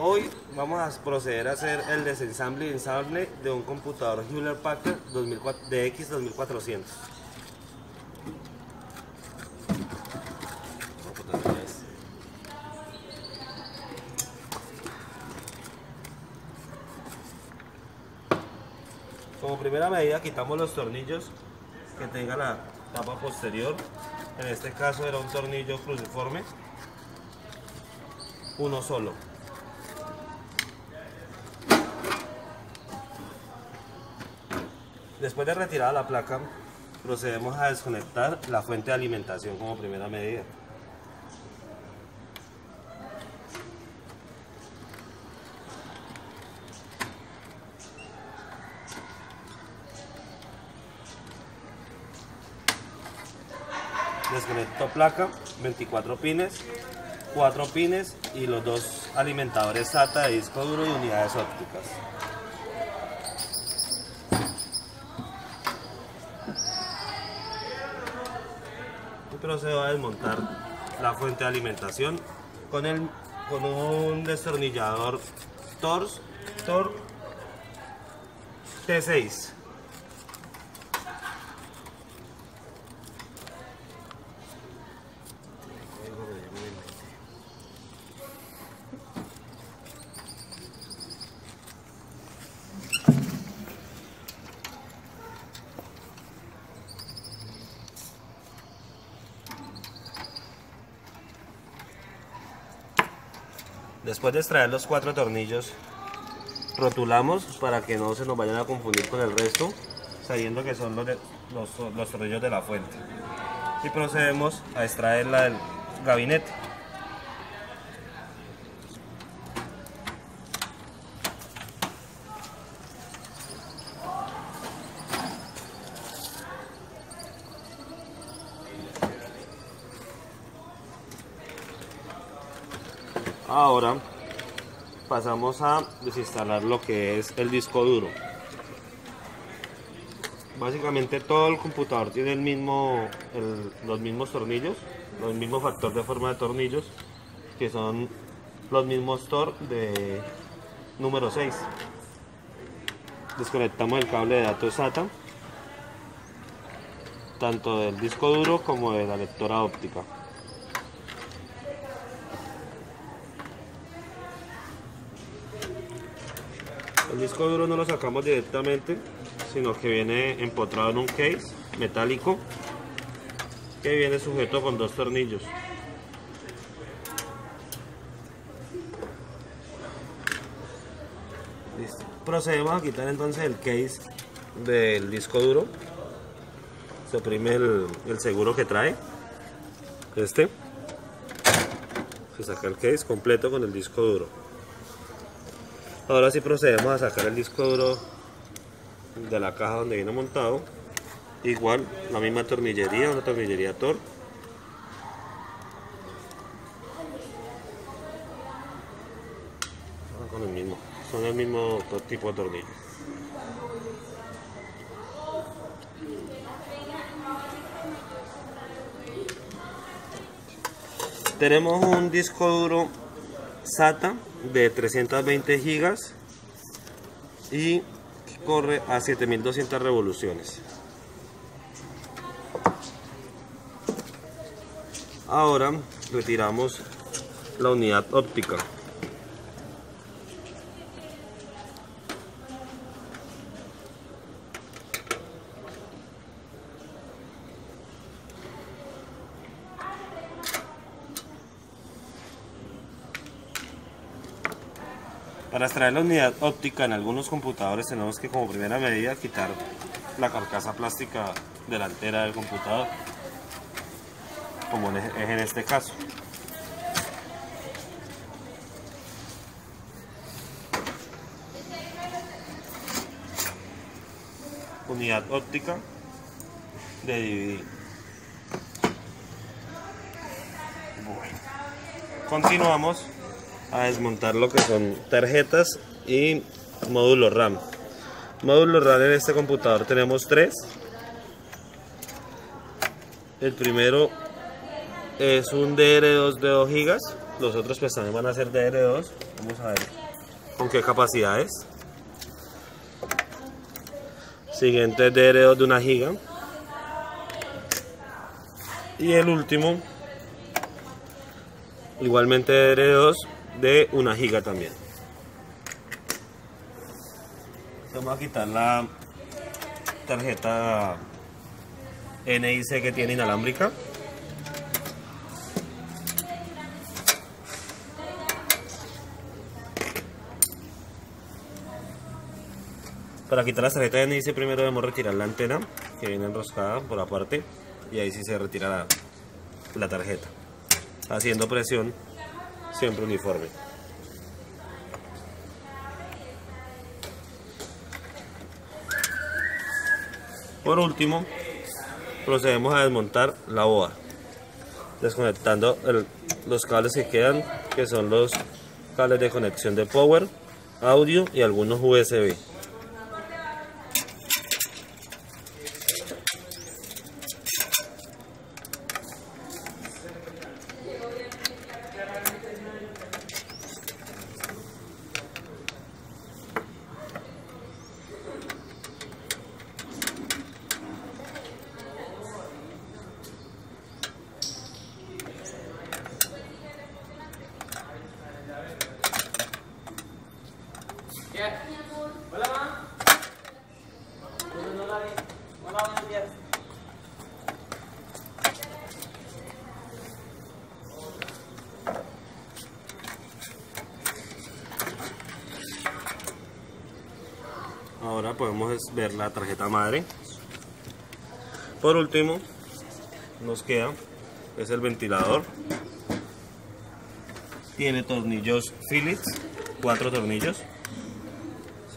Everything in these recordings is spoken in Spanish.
Hoy vamos a proceder a hacer el desensamble y ensamble de un computador Hewlett Packard DX 2400. Como primera medida quitamos los tornillos que tenga la tapa posterior. En este caso era un tornillo cruciforme, uno solo. Después de retirar la placa, procedemos a desconectar la fuente de alimentación como primera medida. Desconecto placa, 24 pines, 4 pines y los dos alimentadores SATA de disco duro y unidades ópticas. Y procedo a desmontar la fuente de alimentación con un destornillador Torx T6. Después de extraer los 4 tornillos, rotulamos para que no se nos vayan a confundir con el resto, sabiendo que son los tornillos de la fuente. Y procedemos a extraerla del gabinete. Ahora pasamos a desinstalar lo que es el disco duro. Básicamente todo el computador tiene los mismos tornillos, los mismos factor de forma de tornillos, que son los mismos Torx de número 6. Desconectamos el cable de datos SATA, tanto del disco duro como de la lectora óptica. El disco duro no lo sacamos directamente, sino que viene empotrado en un case metálico que viene sujeto con 2 tornillos. Listo. Procedemos a quitar entonces el case del disco duro. Se oprime el seguro que trae. Se saca el case completo con el disco duro. Ahora sí procedemos a sacar el disco duro de la caja donde viene montado. Igual, la misma tornillería, una tornillería Torx. Con el mismo, son el mismo tipo de tornillo. Tenemos un disco duro SATA de 320 gigas y corre a 7200 revoluciones. Ahora retiramos la unidad óptica. Para extraer la unidad óptica en algunos computadores tenemos que, como primera medida, quitar la carcasa plástica delantera del computador, como es en este caso. Unidad óptica de DVD. Bueno, continuamos a desmontar lo que son tarjetas y módulos RAM. Módulos RAM en este computador tenemos 3. El primero es un DDR2 de 2 GB. Los otros pues también van a ser DDR2. Vamos a ver con qué capacidad es. Siguiente DDR2 de 1 GB. Y el último, igualmente DDR2 de 1 GB también. Vamos a quitar la tarjeta NIC que tiene inalámbrica. Para quitar la tarjeta NIC primero debemos retirar la antena que viene enroscada por aparte y ahí sí se retira la tarjeta, haciendo presión siempre uniforme. Por último, procedemos a desmontar la board, desconectando los cables que quedan, que son los cables de conexión de power, audio y algunos USB. Hola, ma. No la vi. Hola, buenos días. Ahora podemos ver la tarjeta madre. Por último, nos queda es el ventilador. Tiene tornillos Phillips, 4 tornillos.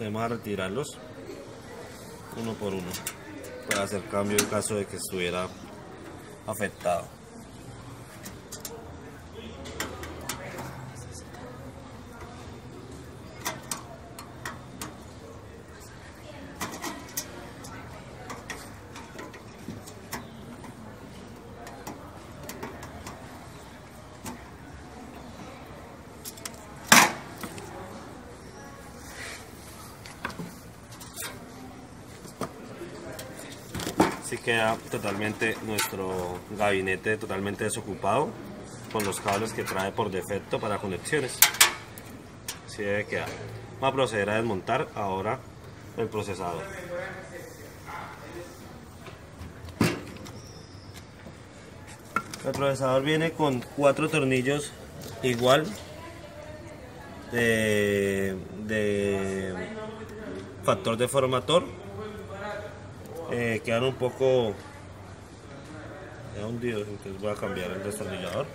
Vamos a retirarlos uno por uno para hacer cambio en caso de que estuviera afectado. Así queda totalmente nuestro gabinete totalmente desocupado con los cables que trae por defecto para conexiones. Así debe quedar. Vamos a proceder a desmontar ahora el procesador. El procesador viene con 4 tornillos igual de factor deformador. Quedan un poco hundidos, entonces voy a cambiar el destornillador.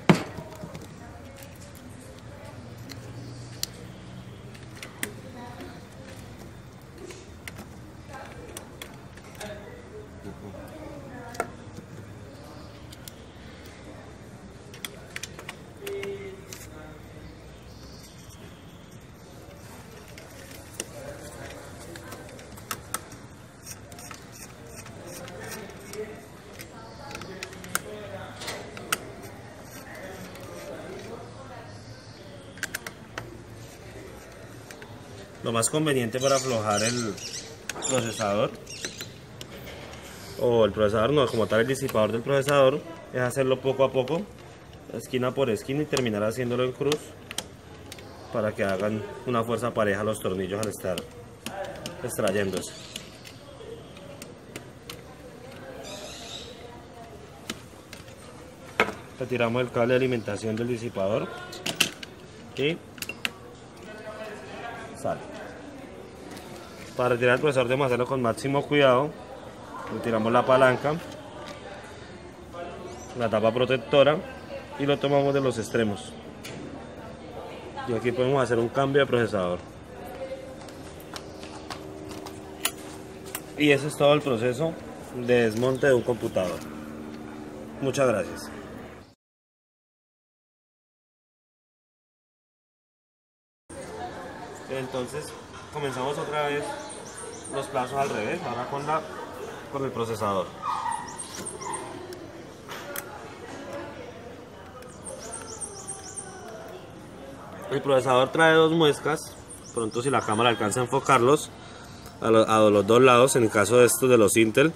Lo más conveniente para aflojar el procesador, o el procesador no, como tal el disipador del procesador, es hacerlo poco a poco, esquina por esquina, y terminar haciéndolo en cruz para que hagan una fuerza pareja los tornillos al estar extrayéndose. Retiramos el cable de alimentación del disipador y sale. Para retirar el procesador debemos hacerlo con máximo cuidado. Retiramos la palanca, la tapa protectora y lo tomamos de los extremos. Y aquí podemos hacer un cambio de procesador. Y ese es todo el proceso de desmonte de un computador. Muchas gracias. Entonces comenzamos otra vez los plazos al revés, ahora con el procesador. El procesador trae dos muescas, pronto si la cámara alcanza a enfocarlos a los dos lados, en el caso de estos de los Intel,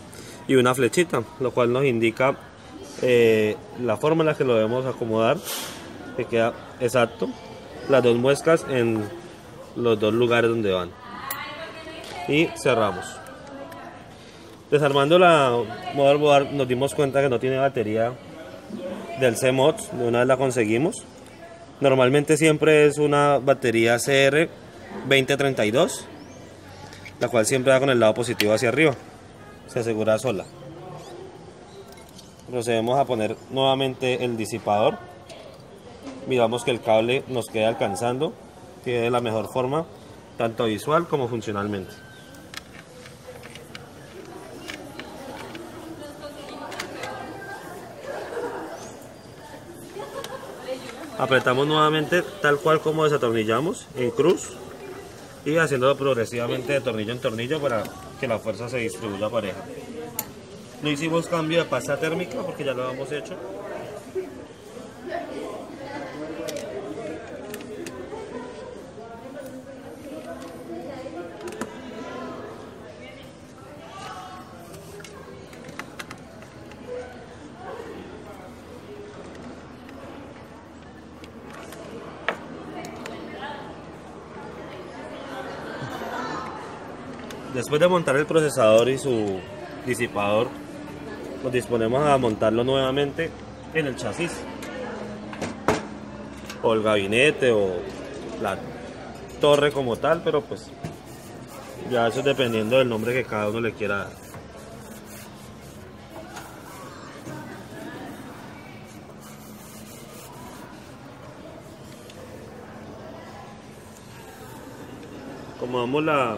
y una flechita, lo cual nos indica la forma en la que lo debemos acomodar, que queda exacto, las dos muescas en los dos lugares donde van. Y cerramos. Desarmando la motherboard nos dimos cuenta que no tiene batería del CMOS, de una vez la conseguimos. Normalmente siempre es una batería CR 2032, la cual siempre va con el lado positivo hacia arriba, se asegura sola. Procedemos a poner nuevamente el disipador. Miramos que el cable nos quede alcanzando, tiene la mejor forma, tanto visual como funcionalmente. Apretamos nuevamente tal cual como desatornillamos en cruz y haciéndolo progresivamente de tornillo en tornillo para que la fuerza se distribuya pareja. No hicimos cambio de pasta térmica porque ya lo habíamos hecho. Después de montar el procesador y su disipador, nos disponemos a montarlo nuevamente en el chasis, o el gabinete, o la torre como tal, pero pues ya eso es dependiendo del nombre que cada uno le quiera dar. Acomodamos la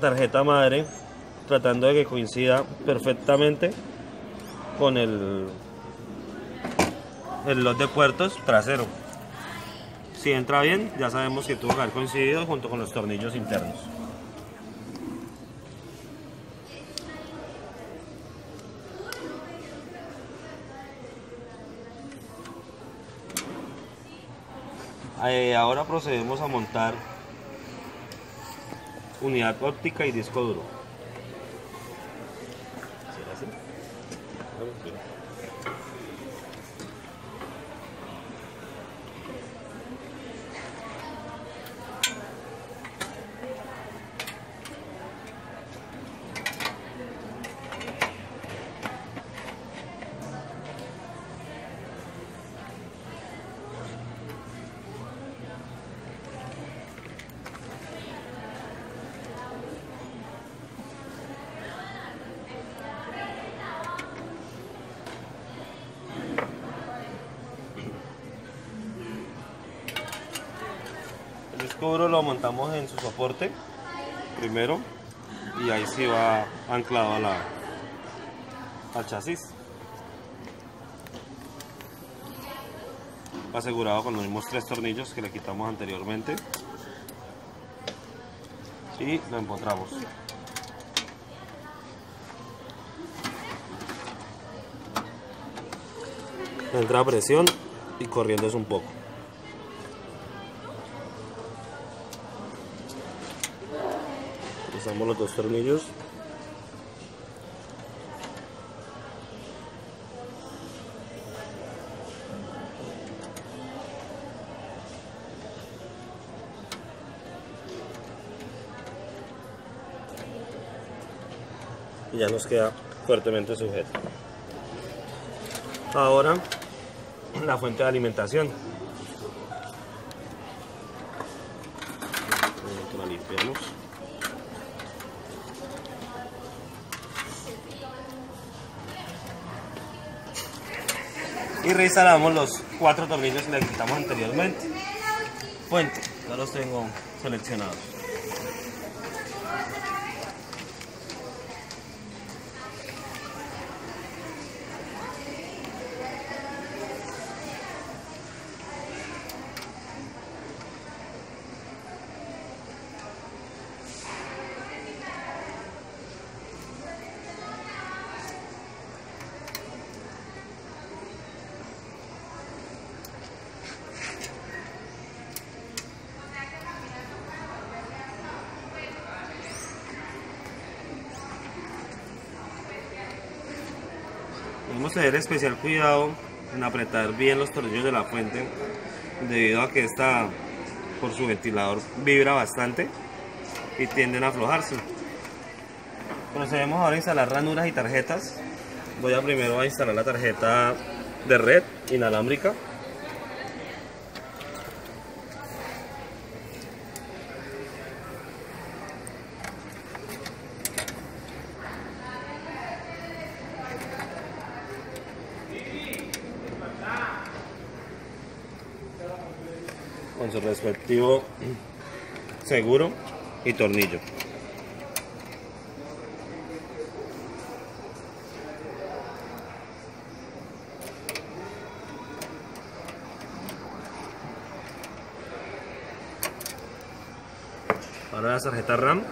tarjeta madre tratando de que coincida perfectamente con el lot de puertos trasero. Si entra bien, ya sabemos que tuvo que haber coincidido junto con los tornillos internos. Ahora procedemos a montar unidad óptica y disco duro. ¿Será así? El disco duro lo montamos en su soporte primero y ahí sí va anclado al chasis, asegurado con los mismos 3 tornillos que le quitamos anteriormente, y lo empotramos. Entra a presión y corriéndose un poco. Usamos los 2 tornillos. Y ya nos queda fuertemente sujeto. Ahora la fuente de alimentación. La limpiamos. Y reinstalamos los 4 tornillos que le quitamos anteriormente. Fuente, ya los tengo seleccionados. Debemos tener especial cuidado en apretar bien los tornillos de la fuente, debido a que esta, por su ventilador, vibra bastante y tienden a aflojarse. Procedemos ahora a instalar ranuras y tarjetas. Voy a primero a instalar la tarjeta de red inalámbrica. Con su respectivo seguro y tornillo. Ahora la tarjeta RAM.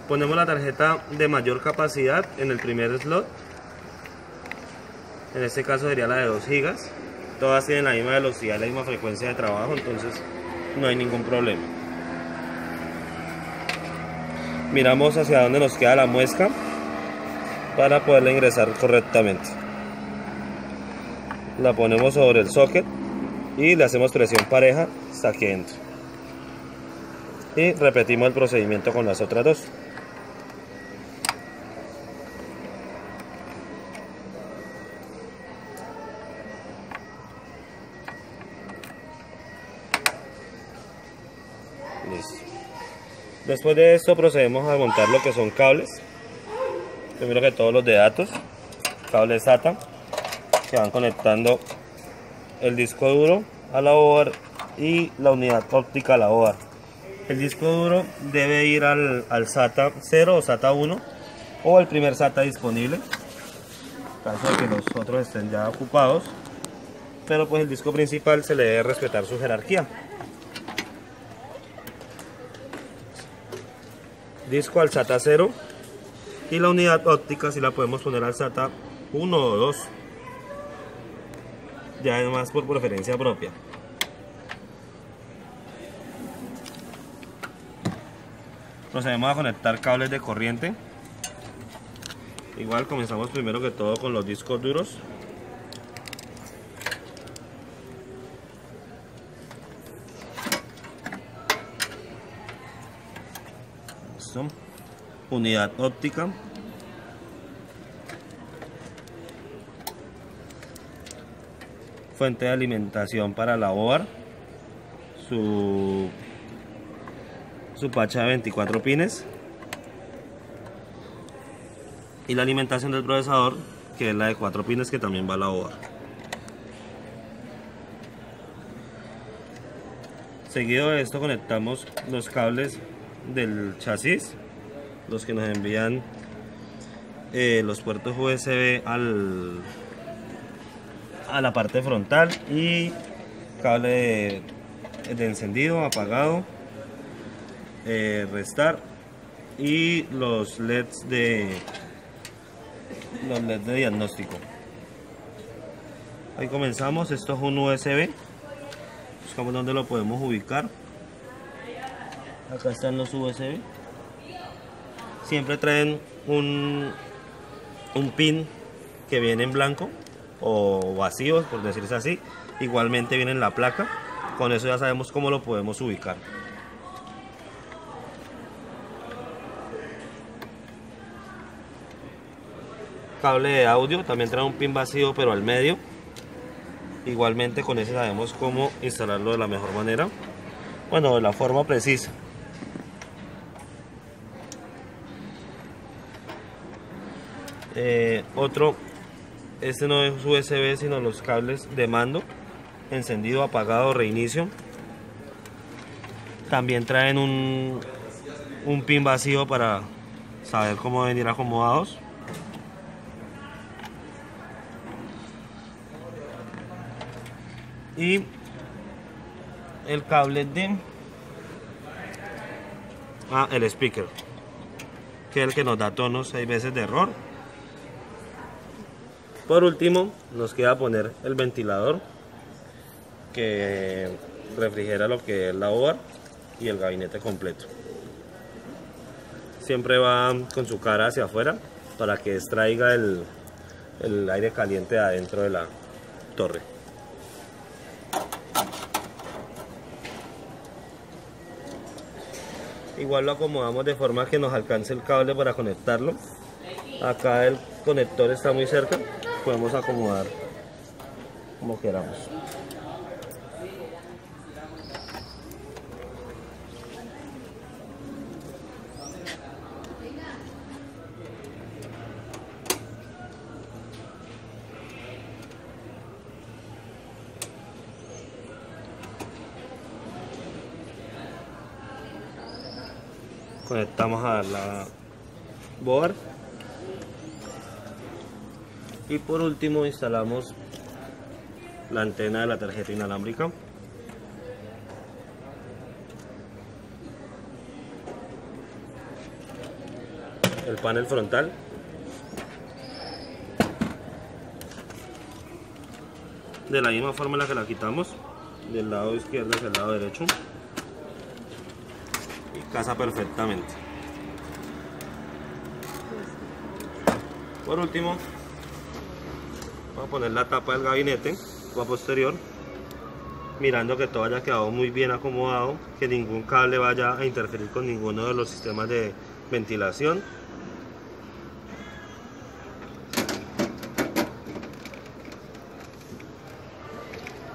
Ponemos la tarjeta de mayor capacidad en el primer slot. En este caso sería la de 2 GB. Todas tienen la misma velocidad y la misma frecuencia de trabajo, entonces no hay ningún problema. Miramos hacia dónde nos queda la muesca para poderla ingresar correctamente. La ponemos sobre el socket y le hacemos presión pareja hasta aquí adentro. Y repetimos el procedimiento con las otras dos. Listo. Después de esto procedemos a montar lo que son cables. Primero que todo los de datos, cables SATA, que van conectando el disco duro a la board y la unidad óptica a la board. El disco duro debe ir al SATA 0 o SATA 1 o al primer SATA disponible, en caso de que los otros estén ya ocupados, pero pues el disco principal se le debe respetar su jerarquía. Disco al SATA 0 y la unidad óptica si la podemos poner al SATA 1 o 2, ya además por preferencia propia. Procedemos a conectar cables de corriente. Igual comenzamos primero que todo con los discos duros. Listo. Unidad óptica. Fuente de alimentación para la board. Su pacha de 24 pines. Y la alimentación del procesador, que es la de 4 pines, que también va a la board. Seguido de esto conectamos los cables del chasis, los que nos envían los puertos USB a la parte frontal, y cable de encendido, apagado, restar, y los LEDs de diagnóstico. Ahí comenzamos. Esto es un USB. Buscamos dónde lo podemos ubicar. Acá están los USB. Siempre traen un pin que viene en blanco o vacío, por decirse así. Igualmente viene en la placa. Con eso ya sabemos cómo lo podemos ubicar. Cable de audio, también trae un pin vacío pero al medio. Igualmente con ese sabemos cómo instalarlo de la mejor manera, bueno, de la forma precisa. Otro, este no es USB sino los cables de mando, encendido, apagado, reinicio. También traen un pin vacío para saber cómo venir acomodados. Y el cable de el speaker, que es el que nos da tonos, hay veces de error. Por último nos queda poner el ventilador que refrigera lo que es la board y el gabinete completo. Siempre va con su cara hacia afuera para que extraiga el aire caliente adentro de la torre. Igual lo acomodamos de forma que nos alcance el cable para conectarlo. Acá el conector está muy cerca, podemos acomodar como queramos. Conectamos a la board y por último instalamos la antena de la tarjeta inalámbrica. El panel frontal, de la misma forma en la que la quitamos, del lado izquierdo hacia el lado derecho, y casa perfectamente. Por último, vamos a poner la tapa del gabinete a posterior, mirando que todo haya quedado muy bien acomodado, que ningún cable vaya a interferir con ninguno de los sistemas de ventilación.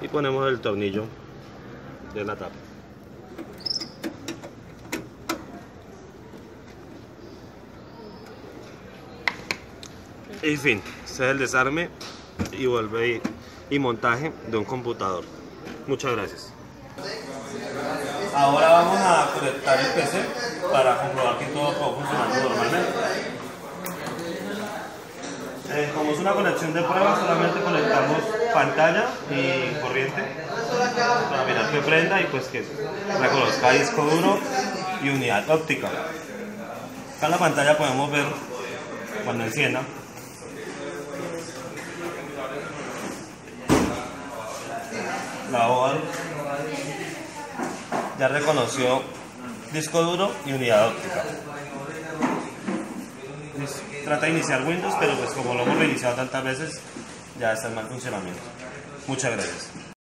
Y ponemos el tornillo de la tapa. Y fin, este es el desarme y montaje de un computador. Muchas gracias. Ahora vamos a conectar el PC para comprobar que todo está funcionando normalmente. Como es una conexión de prueba, solamente conectamos pantalla y corriente para mirar que prenda y pues que reconozca disco duro y unidad óptica. Acá en la pantalla podemos ver cuando encienda. La board ya reconoció disco duro y unidad óptica. Trata de iniciar Windows, pero pues como lo hemos reiniciado tantas veces, ya está en mal funcionamiento. Muchas gracias.